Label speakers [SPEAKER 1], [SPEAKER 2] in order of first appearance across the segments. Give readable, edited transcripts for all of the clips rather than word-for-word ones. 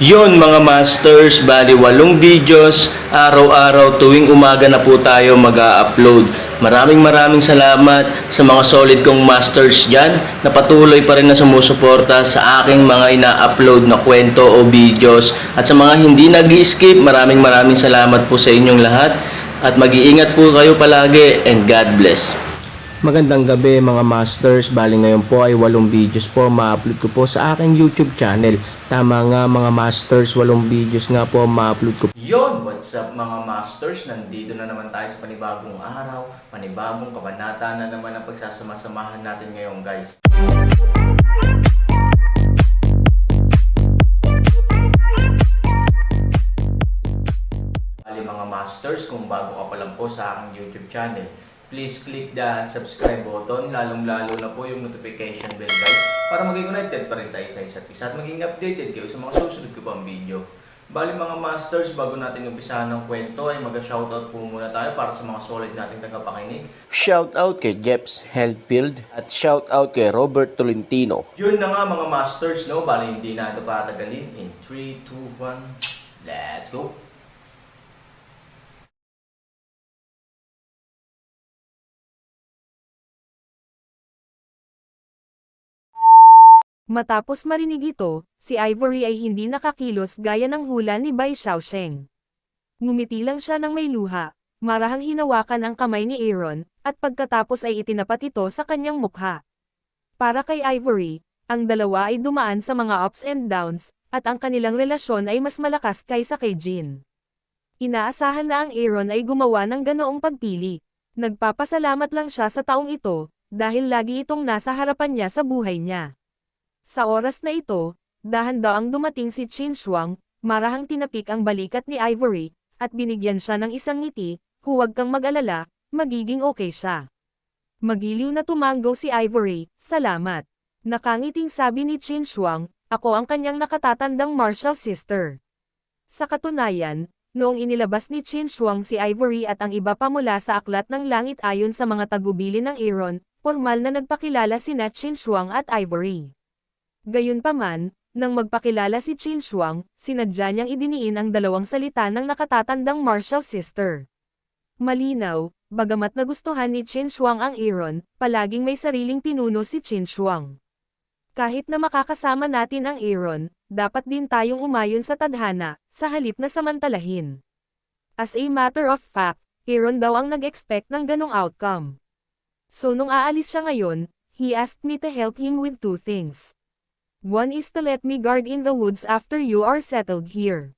[SPEAKER 1] Yon mga masters, bali 8 videos, araw-araw tuwing umaga na po tayo mag-a-upload. Maraming salamat sa mga solid kong masters dyan na patuloy pa rin na sumusuporta sa aking mga ina-upload na kwento o videos. At sa mga hindi nag-skip, maraming salamat po sa inyong lahat. At mag-iingat po kayo palagi and God bless. Magandang gabi mga masters, bali ngayon po ay 8 videos po ma-upload ko po sa aking YouTube channel. Tama nga mga masters, 8 videos nga po ma-upload ko. Yon, what's up mga masters? Nandito na naman tayo sa panibagong araw, panibagong kabanata na naman ang pagsasama-samahan natin ngayon guys. Bali mga masters, kung bago ka pa lang po sa aking YouTube channel, please click the subscribe button, lalong-lalo na po yung notification bell guys, para maging connected pa rin tayo sa isa't isa at maging updated kayo sa mga susunod ko pang video. Bali mga masters, bago natin umpisahan ng kwento ay mag-shoutout po muna tayo para sa mga solid nating tagapakinig. Shoutout kay Jeps Healthfield at shoutout kay Robert Tolentino. Yun na nga mga masters, no? Bali hindi na ito patagalin. In 3, 2, 1, let's go!
[SPEAKER 2] Matapos marinig ito, si Ivory ay hindi nakakilos gaya ng hula ni Bai Xiaosheng. Ngumiti lang siya ng may luha, marahang hinawakan ang kamay ni Aaron, at pagkatapos ay itinapat ito sa kanyang mukha. Para kay Ivory, ang dalawa ay dumaan sa mga ups and downs, at ang kanilang relasyon ay mas malakas kaysa kay Jin. Inaasahan na ang Aaron ay gumawa ng ganoong pagpili. Nagpapasalamat lang siya sa taong ito, dahil lagi itong nasa harapan niya sa buhay niya. Sa oras na ito, dahan-daang dumating si Qin Shuang, marahang tinapik ang balikat ni Ivory, at binigyan siya ng isang ngiti, huwag kang mag-alala, magiging okay siya. Magiliw na tumanggo si Ivory, salamat. Nakangiting sabi ni Qin Shuang, ako ang kanyang nakatatandang martial sister. Sa katunayan, noong inilabas ni Qin Shuang si Ivory at ang iba pa mula sa aklat ng langit ayon sa mga tagubilin ng Aaron, formal na nagpakilala sina Qin Shuang at Ivory. Gayunpaman, nang magpakilala si Qin Shuang, sinadya niyang idiniin ang dalawang salita ng nakatatandang martial sister. Malinaw, bagamat nagustuhan ni Qin Shuang ang Aaron, palaging may sariling pinuno si Qin Shuang. Kahit na makakasama natin ang Aaron, dapat din tayong umayon sa tadhana, sa halip na samantalahin. As a matter of fact, Aaron daw ang nag-expect ng ganong outcome. So nung aalis siya ngayon, he asked me to help him with 2 things. One is to let me guard in the woods after you are settled here.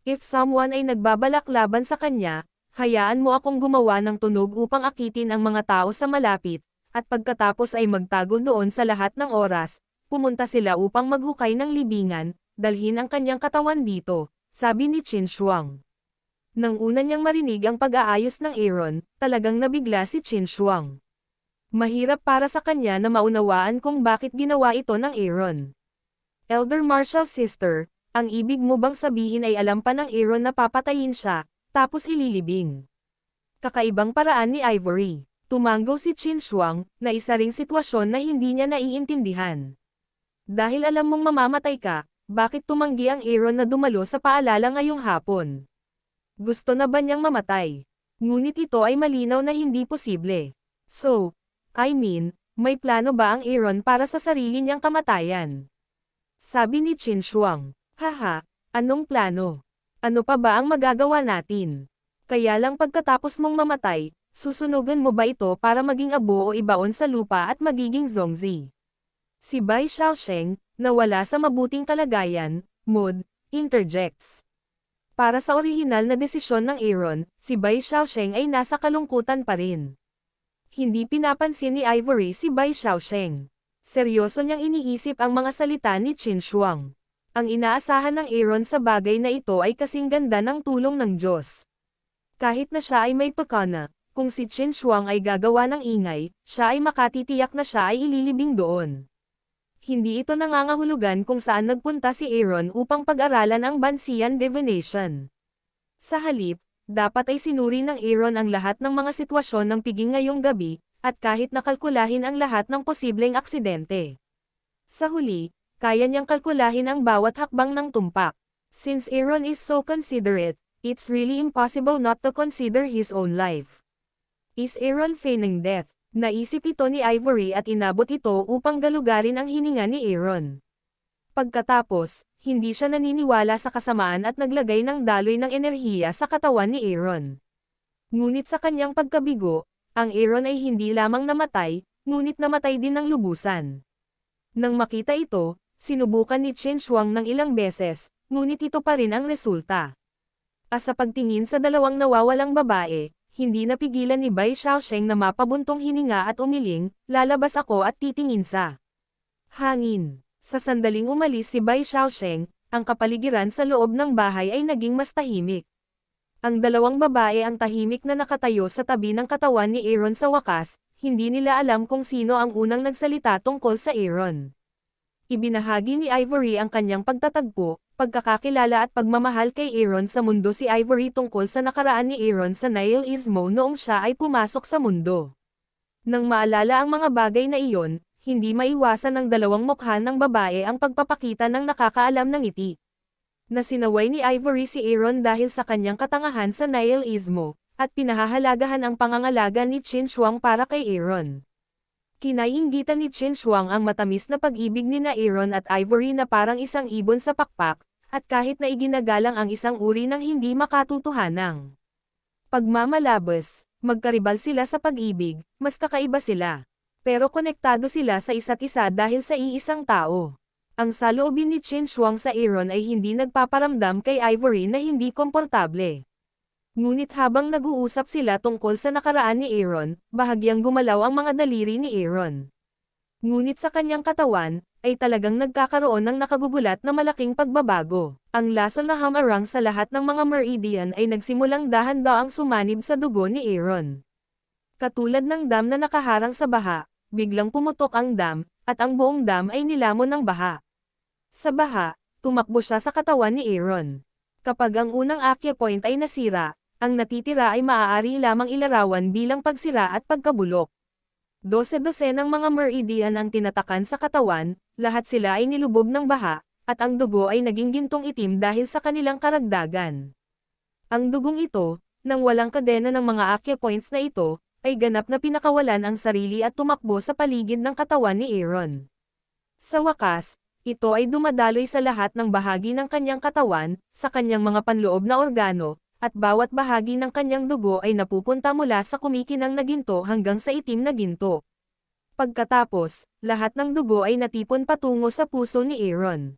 [SPEAKER 2] If someone ay nagbabalak laban sa kanya, hayaan mo akong gumawa ng tunog upang akitin ang mga tao sa malapit, at pagkatapos ay magtago doon sa lahat ng oras, pumunta sila upang maghukay ng libingan, dalhin ang kanyang katawan dito, sabi ni Qin Shuang. Nang una niyang marinig ang pag-aayos ng Aaron, talagang nabigla si Qin Shuang. Mahirap para sa kanya na maunawaan kung bakit ginawa ito ng Aaron. Elder martial sister, ang ibig mo bang sabihin ay alam pa ng Aaron na papatayin siya, tapos ililibing? Kakaibang paraan ni Ivory. Tumanggo si Qin Shuang, na isa ring sitwasyon na hindi niya naiintindihan. Dahil alam mong mamamatay ka, bakit tumanggi ang Aaron na dumalo sa paalala ngayong hapon? Gusto na ba niyang mamatay? Ngunit ito ay malinaw na hindi posible. So, may plano ba ang Aaron para sa sarili niyang kamatayan? Sabi ni Qin Shuang, haha, anong plano? Ano pa ba ang magagawa natin? Kaya lang pagkatapos mong mamatay, susunugan mo ba ito para maging abo o ibaon sa lupa at magiging zongzi? Si Bai Xiaosheng, na wala sa mabuting kalagayan, interjects. Para sa orihinal na desisyon ng Aaron, si Bai Xiaosheng ay nasa kalungkutan pa rin. Hindi pinapansin ni Ivory si Bai Xiaosheng. Seryoso niyang iniisip ang mga salita ni Qin Shuang. Ang inaasahan ng Aaron sa bagay na ito ay kasing ganda ng tulong ng Diyos. Kahit na siya ay may pakana, kung si Qin Shuang ay gagawa ng ingay, siya ay makatitiyak na siya ay ililibing doon. Hindi ito nangangahulugan kung saan nagpunta si Aaron upang pag-aralan ang Bansian Divination. Sa halip, dapat ay sinuri ng Aaron ang lahat ng mga sitwasyon ng piging ngayong gabi, at kahit nakalkulahin ang lahat ng posibleng aksidente. Sa huli, kaya niyang kalkulahin ang bawat hakbang ng tumpak. Since Aaron is so considerate, it's really impossible not to consider his own life. Is Aaron feigning death? Naisip ito ni Ivory at inabot ito upang galugarin ang hininga ni Aaron. Pagkatapos, hindi siya naniniwala sa kasamaan at naglagay ng daloy ng enerhiya sa katawan ni Aaron. Ngunit sa kanyang pagkabigo, ang Aaron ay hindi lamang namatay, ngunit namatay din ng lubusan. Nang makita ito, sinubukan ni Chen Shuang ng ilang beses, ngunit ito pa rin ang resulta. Sa pagtingin sa dalawang nawawalang babae, hindi napigilan ni Bai Xiaosheng na mapabuntong hininga at umiling, lalabas ako at titingin sa hangin. Sa sandaling umalis si Bai Xiaosheng, ang kapaligiran sa loob ng bahay ay naging mas tahimik. Ang dalawang babae ang tahimik na nakatayo sa tabi ng katawan ni Aaron sa wakas, hindi nila alam kung sino ang unang nagsalita tungkol sa Aaron. Ibinahagi ni Ivory ang kanyang pagtatagpo, pagkakakilala at pagmamahal kay Aaron sa mundo si Ivory tungkol sa nakaraan ni Aaron sa nihilismo noong siya ay pumasok sa mundo. Nang maalala ang mga bagay na iyon, hindi maiwasan ng dalawang mukha ng babae ang pagpapakita ng nakakaalam ng ngiti. Nasinaway ni Ivory si Aaron dahil sa kanyang katangahan sa nihilismo, at pinahahalagahan ang pangangalaga ni Chen Shuang para kay Aaron. Kinaiinggitan ni Chen Shuang ang matamis na pag-ibig ni na Aaron at Ivory na parang isang ibon sa pakpak, at kahit na iginagalang ang isang uri ng hindi makatutuhanang pagmamalabas, magkaribal sila sa pag-ibig, mas kakaiba sila. Pero konektado sila sa isa't isa dahil sa iisang tao. Ang saloobin ni Chen Shuang sa Aaron ay hindi nagpaparamdam kay Ivory na hindi komportable. Ngunit habang nag-uusap sila tungkol sa nakaraan ni Aaron, bahagyang gumalaw ang mga daliri ni Aaron. Ngunit sa kanyang katawan, ay talagang nagkakaroon ng nakagugulat na malaking pagbabago. Ang lason na hamarang sa lahat ng mga meridian ay nagsimulang dahan-daang sumanib sa dugo ni Aaron. Katulad ng dam na nakaharang sa baha, biglang pumutok ang dam, at ang buong dam ay nilamon ng baha. Sa baha, tumakbo siya sa katawan ni Aaron. Kapag ang unang acupoint ay nasira, ang natitira ay maaari lamang ilarawan bilang pagsira at pagkabulok. 12 ng mga meridian ang tinatakan sa katawan, lahat sila ay nilubog ng baha, at ang dugo ay naging gintong itim dahil sa kanilang karagdagan. Ang dugong ito, nang walang kadena ng mga acupoints na ito, ay ganap na pinakawalan ang sarili at tumakbo sa paligid ng katawan ni Aaron. Sa wakas, ito ay dumadaloy sa lahat ng bahagi ng kanyang katawan, sa kanyang mga panloob na organo, at bawat bahagi ng kanyang dugo ay napupunta mula sa kumikinang na ginto hanggang sa itim na ginto. Pagkatapos, lahat ng dugo ay natipon patungo sa puso ni Aaron.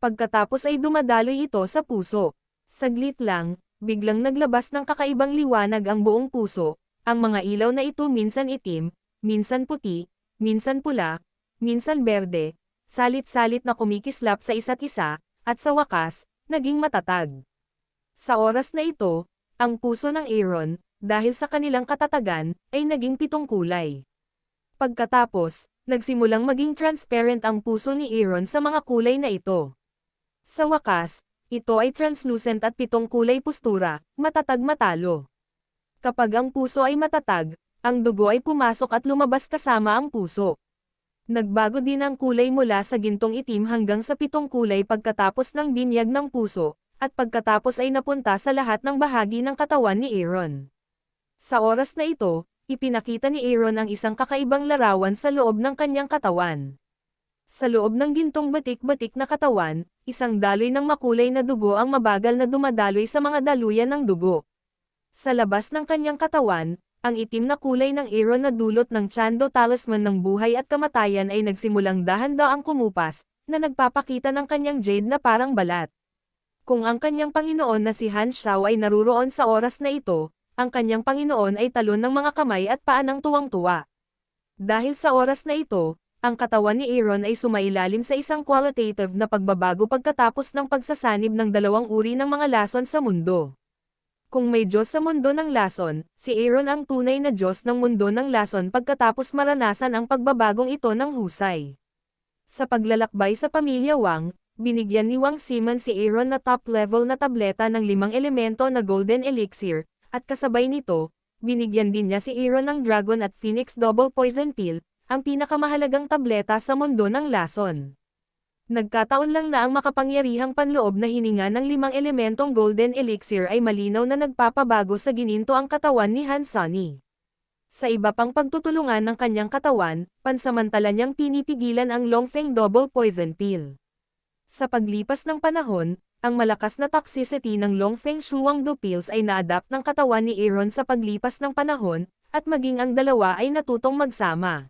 [SPEAKER 2] Pagkatapos ay dumadaloy ito sa puso. Saglit lang, biglang naglabas ng kakaibang liwanag ang buong puso. Ang mga ilaw na ito minsan itim, minsan puti, minsan pula, minsan berde, salit-salit na kumikislap sa isa't isa, at sa wakas, naging matatag. Sa oras na ito, ang puso ng Aaron, dahil sa kanilang katatagan, ay naging 7 kulay. Pagkatapos, nagsimulang maging transparent ang puso ni Aaron sa mga kulay na ito. Sa wakas, ito ay translucent at 7 kulay pustura, matatag matalo. Kapag ang puso ay matatag, ang dugo ay pumasok at lumabas kasama ang puso. Nagbago din ang kulay mula sa gintong itim hanggang sa 7 kulay pagkatapos ng binyag ng puso, at pagkatapos ay napunta sa lahat ng bahagi ng katawan ni Aaron. Sa oras na ito, ipinakita ni Aaron ang isang kakaibang larawan sa loob ng kanyang katawan. Sa loob ng gintong batik-batik na katawan, isang daloy ng makulay na dugo ang mabagal na dumadaloy sa mga daluyan ng dugo. Sa labas ng kanyang katawan, ang itim na kulay ng Aaron na dulot ng Chando talisman ng buhay at kamatayan ay nagsimulang dahan-daang kumupas, na nagpapakita ng kanyang jade na parang balat. Kung ang kanyang Panginoon na si Han Xiao ay naruroon sa oras na ito, ang kanyang Panginoon ay talon ng mga kamay at paa ng tuwang-tuwa. Dahil sa oras na ito, ang katawan ni Aaron ay sumailalim sa isang qualitative na pagbabago pagkatapos ng pagsasanib ng 2 uri ng mga lason sa mundo. Kung may Diyos sa mundo ng lason, si Aaron ang tunay na Diyos ng mundo ng lason pagkatapos maranasan ang pagbabagong ito ng husay. Sa paglalakbay sa pamilya Wang, binigyan ni Wang Simon si Aaron na top-level na tableta ng 5 elemento na Golden Elixir, at kasabay nito, binigyan din niya si Aaron ng Dragon at Phoenix Double Poison Pill, ang pinakamahalagang tableta sa mundo ng lason. Nagkataon lang na ang makapangyarihang panloob na hininga ng 5 elementong Golden Elixir ay malinaw na nagpapabago sa gininto ang katawan ni Han Sunny. Sa iba pang pagtutulungan ng kanyang katawan, pansamantala niyang pinipigilan ang Longfeng Double Poison Pill. Sa paglipas ng panahon, ang malakas na toxicity ng Longfeng Shuangdu Pills ay na-adapt ng katawan ni Aaron sa paglipas ng panahon, at maging ang dalawa ay natutong magsama.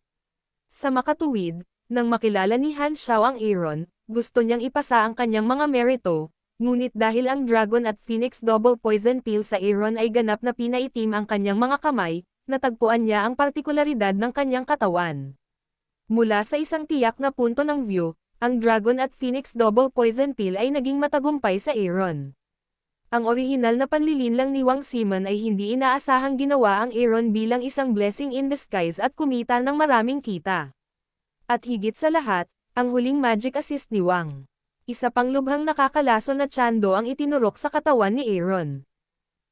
[SPEAKER 2] Sa makatuwid, nang makilala ni Han Xiao ang Aaron, gusto niyang ipasa ang kanyang mga merito, ngunit dahil ang Dragon at Phoenix Double Poison Pill sa Aaron ay ganap na pinaitim ang kanyang mga kamay, natagpuan niya ang partikularidad ng kanyang katawan. Mula sa isang tiyak na punto ng view, ang Dragon at Phoenix Double Poison Pill ay naging matagumpay sa Aaron. Ang orihinal na panlilinlang ni Wang Simon ay hindi inaasahang ginawa ang Aaron bilang isang blessing in disguise at kumita ng maraming kita. At higit sa lahat, ang huling magic assist ni Wang. Isa pang lubhang nakakalason na tsando ang itinurok sa katawan ni Aaron.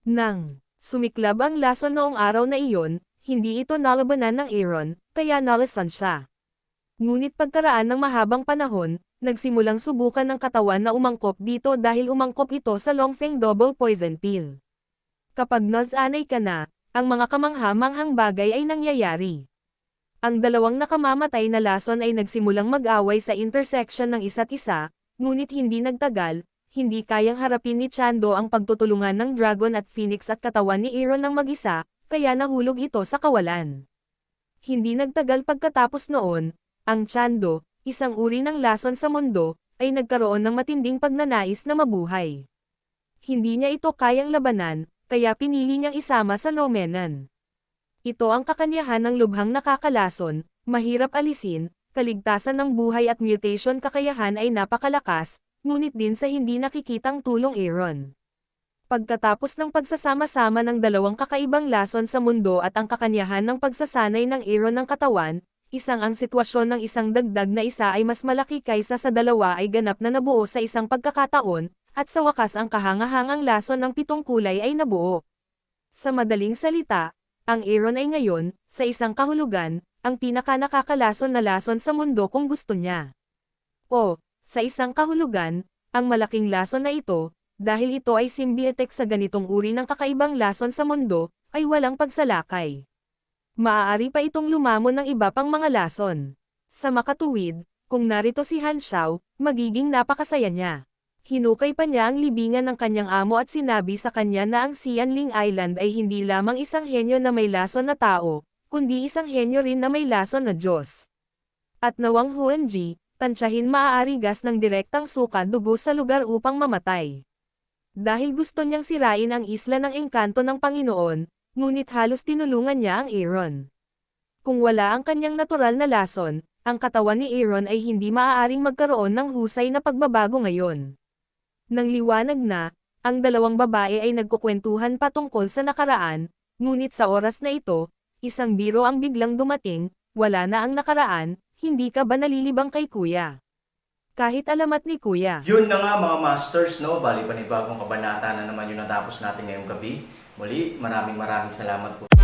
[SPEAKER 2] Nang sumiklab ang lason noong araw na iyon, hindi ito nalabanan ng Aaron, kaya nalasan siya. Ngunit pagkaraan ng mahabang panahon, nagsimulang subukan ng katawan na umangkop dito dahil umangkop ito sa Longfeng Double Poison Pill. Kapag nasanay ka na, ang mga kamangha-manghang bagay ay nangyayari. Ang dalawang nakamamatay na lason ay nagsimulang mag-away sa intersection ng isa't isa, ngunit hindi nagtagal, hindi kayang harapin ni Chando ang pagtutulungan ng Dragon at Phoenix at katawan ni Aaron ng mag-isa, kaya nahulog ito sa kawalan. Hindi nagtagal pagkatapos noon, ang Chando, isang uri ng lason sa mundo, ay nagkaroon ng matinding pagnanais na mabuhay. Hindi niya ito kayang labanan, kaya pinili niyang isama sa Nomenan. Ito ang kakanyahan ng lubhang nakakalason, mahirap alisin, kaligtasan ng buhay at mutation kakayahan ay napakalakas, ngunit din sa hindi nakikitang tulong Aaron. Pagkatapos ng pagsasama-sama ng dalawang kakaibang lason sa mundo at ang kakanyahan ng pagsasanay ng Aaron ng katawan, ang sitwasyon ng isang dagdag na isa ay mas malaki kaysa sa dalawa ay ganap na nabuo sa isang pagkakataon, at sa wakas ang kahangahangang lason ng 7 kulay ay nabuo. Sa madaling salita, ang Aaron ay ngayon, sa isang kahulugan, ang pinaka-nakakalason na lason sa mundo kung gusto niya. O, sa isang kahulugan, ang malaking lason na ito, dahil ito ay symbiotic sa ganitong uri ng kakaibang lason sa mundo, ay walang pagsalakay. Maaari pa itong lumamon ng iba pang mga lason. Sa makatuwid, kung narito si Han Xiao, magiging napakasaya niya. Hinukay pa niya ang libingan ng kanyang amo at sinabi sa kanya na ang Xianling Island ay hindi lamang isang henyo na may lason na tao, kundi isang henyo rin na may lason na Diyos. At nawang Huanji, tansyahin maaari gas ng direktang suka dugo sa lugar upang mamatay. Dahil gusto niyang sirain ang isla ng engkanto ng Panginoon, ngunit halos tinulungan niya ang Aaron. Kung wala ang kanyang natural na lason, ang katawan ni Aaron ay hindi maaaring magkaroon ng husay na pagbabago ngayon. Nang liwanag na, ang dalawang babae ay nagkukwentuhan patungkol sa nakaraan, ngunit sa oras na ito, isang biro ang biglang dumating, wala na ang nakaraan, hindi ka ba nalilibang kay kuya? Kahit alamat ni kuya.
[SPEAKER 1] Yun na nga mga masters, no? Bali panibagong kabanata na naman yung natapos natin ngayong gabi. Muli, maraming salamat po.